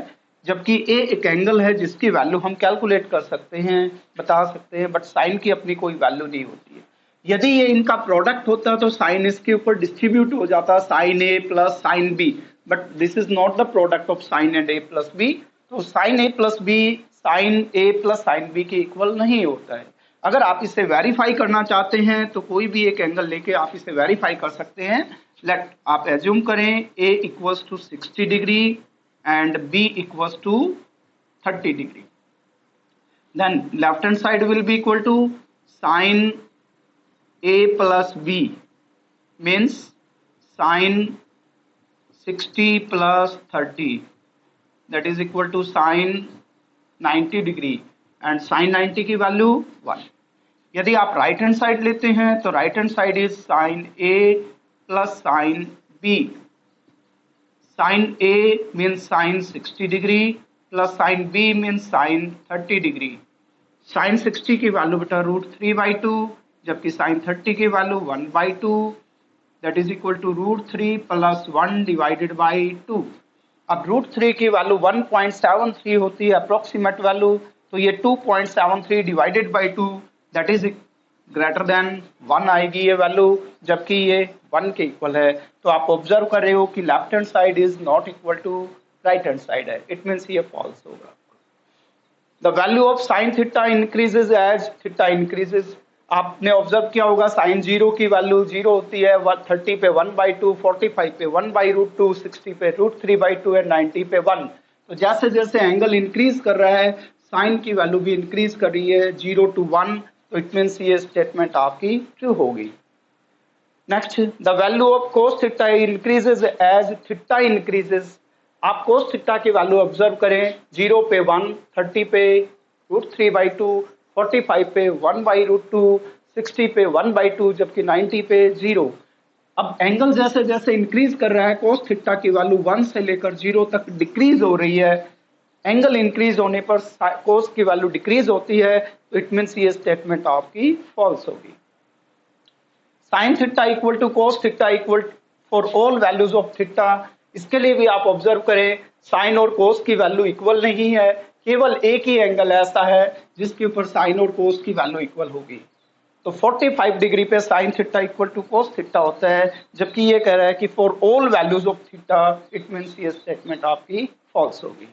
जबकि ए एक एंगल है जिसकी वैल्यू हम कैलकुलेट कर सकते हैं, बता सकते हैं, बट साइन की अपनी कोई वैल्यू नहीं होती है। यदि ये इनका प्रोडक्ट होता तो साइन इसके ऊपर डिस्ट्रीब्यूट हो जाता, sine A plus sine B, but this is not the product of sine and A plus B, तो sine A plus B sine A plus sine B के इक्वल नहीं होता है। अगर आप इसे वेरीफाई करना चाहते हैं तो कोई भी एक एंगल लेके आप इसे वेरीफाई कर सकते हैं। लेट आप एज्यूम करें a equals to 60 degree and b equals to 30 degree, then left hand side will be equal to sin a plus b means sin 60 plus 30 that is equal to sin 90 degree and sine 90 की value 1। यदि आप right hand side लेते हैं तो right hand side is sine A plus sine B. Sine A means sine 60 degree plus sine B means sine 30 degree. Sine 60 की value बेटा √3/2, जबकि साइन 30 की value 1/2, that is equal to √3 plus 1 divided by 2। अब √3 की वैल्यू 1.73 होती है approximate value, तो ये 2.73 divided by 2 that is greater than 1 आएगी ये वैल्यू, जबकि ये 1 के इक्वल है। तो आप ऑब्जर्व कर रहे हो कि left hand side is not equal to right hand side है, इट मीन्स ये फॉल्स होगा। The value of sine theta increases as theta increases. आपने ऑब्जर्व किया होगा साइन 0 की वैल्यू 0 होती है, 30 पे 1/2, 45 पे 1/√2, 60 पे √3/2 एंड 90 पे 1। तो जैसे जैसे एंगल इंक्रीज कर रहा है साइन की वैल्यू भी इंक्रीज कर रही है 0 to 1, तो इट मीन्स ये स्टेटमेंट आपकी ट्रू होगी। Next, the value of cos theta increases as theta increases. आप कोस थीटा की वैल्यू ऑब्जर्व करें, 0 पे 1, 30 पे √3/2, 45 पे 1/√2, 60 पे 1/2, जबकि 90 पे 0। अब एंगल जैसे जैसे इंक्रीज कर रहा है कोस थीटा की वैल्यू 1 से लेकर 0 तक डिक्रीज हो रही है। एंगल इंक्रीज होने पर कोस की वैल्यू डिक्रीज होती है, तो इट मीन्स ये स्टेटमेंट आपकी फॉल्स होगी। Sine theta equal to cos theta equal for all values of theta. इसके लिए भी आप ऑब्जर्व करें साइन और कोस की वैल्यू इक्वल नहीं है, केवल एक ही एंगल ऐसा है जिसके ऊपर साइन और कोस की वैल्यू इक्वल होगी। तो 45 डिग्री पे sine theta equal to cos theta होता है, जबकि ये कह रहा है कि for all values of theta, it means ये स्टेटमेंट आपकी फॉल्स होगी।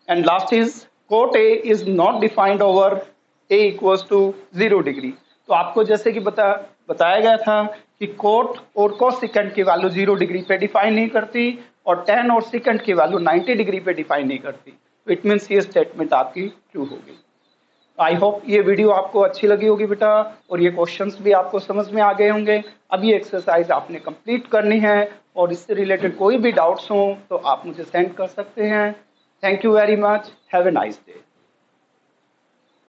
And last is cot A is not defined over A equals to 0 degree. तो आपको जैसे कि बताया गया था कि कोट और कोसेकेंट की वैल्यू 0 डिग्री पे डिफाइन नहीं करती और tan और सेकेंट की वैल्यू 90 डिग्री पे डिफाइन नहीं करती, तो इट मीन्स ये स्टेटमेंट आपकी ट्रू होगी। आई होप ये वीडियो आपको अच्छी लगी होगी बेटा, और ये क्वेश्चंस भी आपको समझ में आ गए होंगे। अब ये एक्सरसाइज आपने कंप्लीट करनी है, और इससे रिलेटेड कोई भी डाउट्स हो तो आप मुझे सेंड कर सकते हैं। Thank you very much, have a nice day.